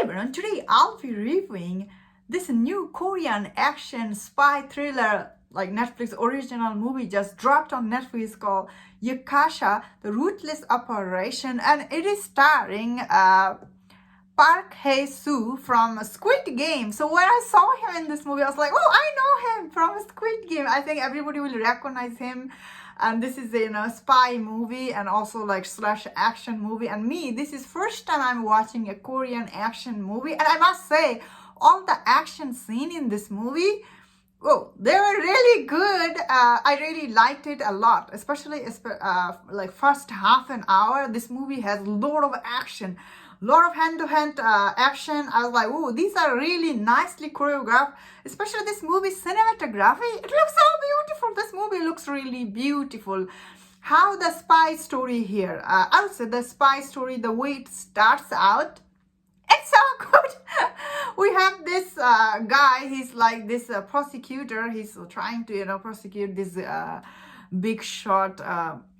everyone, today I'll be reviewing this new Korean action spy thriller like Netflix original movie just dropped on Netflix called Yaksha, the Ruthless Operation, and it is starring Park Heisu from Squid Game. So when I saw him in this movie, I was like, oh, I know him from Squid Game. I think everybody will recognize him. And this is a spy movie and also like slash action movie. And me, this is first time I'm watching a Korean action movie. And I must say, all the action scene in this movie, oh, they were really good. I really liked it a lot, especially like first half an hour. This movie has a lot of action, lot of hand-to-hand action. I was like, oh, these are really nicely choreographed, especially this movie cinematography. It looks so beautiful. This movie looks really beautiful. How the spy story here, I would say the spy story, the way it starts out, it's so good. We have this guy, he's like this prosecutor. He's trying to, prosecute this big shot,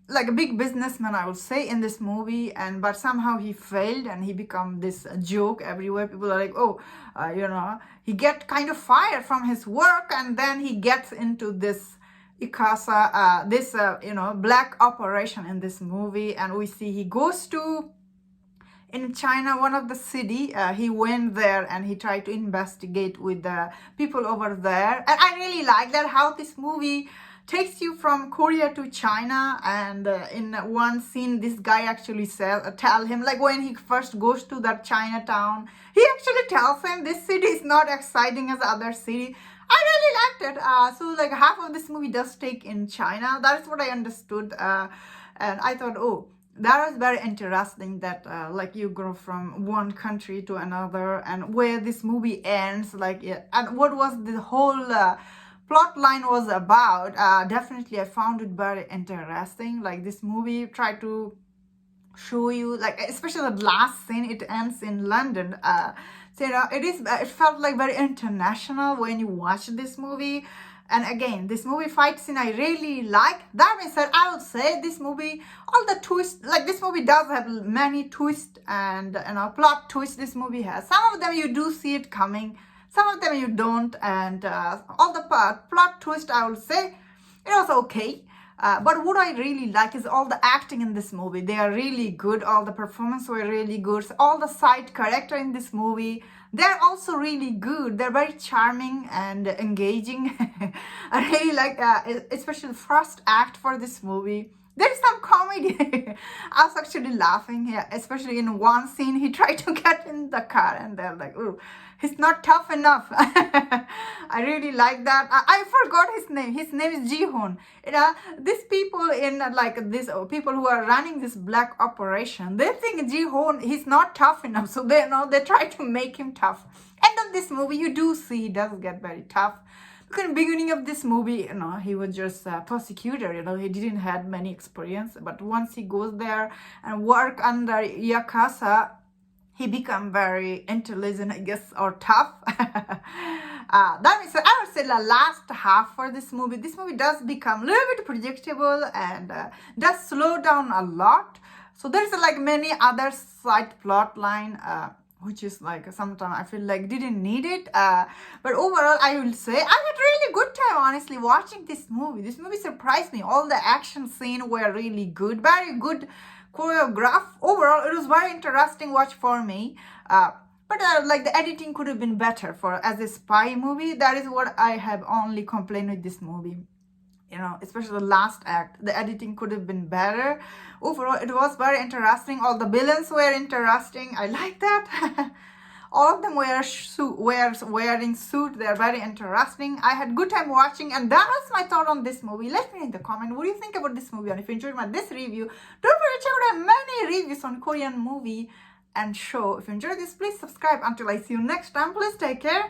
like a big businessman, I would say, in this movie. But somehow he failed and he become this joke everywhere. People are like, oh, he get kind of fired from his work, and then he gets into this Ikasa, this, black operation in this movie. And we see he goes to in China, one of the city, he went there and he tried to investigate with the people over there. And I really like that, how this movie takes you from Korea to China. And in one scene, this guy actually tell him, like when he first goes to that Chinatown, he actually tells him this city is not exciting as other city. I really liked it. So like half of this movie does take in China. That's what I understood. And I thought, oh, that was very interesting that like you go from one country to another, and where this movie ends, like, and what was the whole plot line was about. Definitely I found it very interesting. Like this movie tried to show you, like especially the last scene, it ends in London. So it felt like very international when you watch this movie. And again, this movie fight scene I really like. That being said, I would say this movie, all the twists, like this movie does have many twists and plot twists this movie has. Some of them you do see it coming, some of them you don't. And all the plot twist, I would say, it was okay. But what I really like is all the acting in this movie. They are really good. All the performances were really good. So all the side character in this movie, they're also really good. They're very charming and engaging. I really like, especially the first act for this movie. There is some comedy. I was actually laughing here, especially in one scene. He tried to get in the car and they're like, oh, he's not tough enough. I really like that. I forgot his name. His name is Ji-hoon. These people in people who are running this black operation, they think Ji-hoon, he's not tough enough. So they try to make him tough. End of this movie, you do see he does get very tough. Because in the beginning of this movie, he was just a prosecutor, he didn't have many experience. But once he goes there and work under Yaksha, he become very intelligent, I guess, or tough. That means I would say the last half for this movie does become a little bit predictable and does slow down a lot. So there's like many other side plot line, which is like sometimes I feel like didn't need it. But overall, I will say I had really good time, honestly, watching this movie. This movie surprised me. All the action scenes were really good, very good choreographed. Overall, it was very interesting watch for me. But like the editing could have been better for as a spy movie. That is what I have only complained with this movie. Especially the last act, the editing could have been better. Overall, it was very interesting. All the villains were interesting. I like that. All of them were wearing suit. They're very interesting. I had good time watching, and that was my thought on this movie. Let me know in the comment what do you think about this movie, and if you enjoyed this review, don't forget to check out many reviews on Korean movie and show. If you enjoyed this, please subscribe. Until I see you next time, please take care.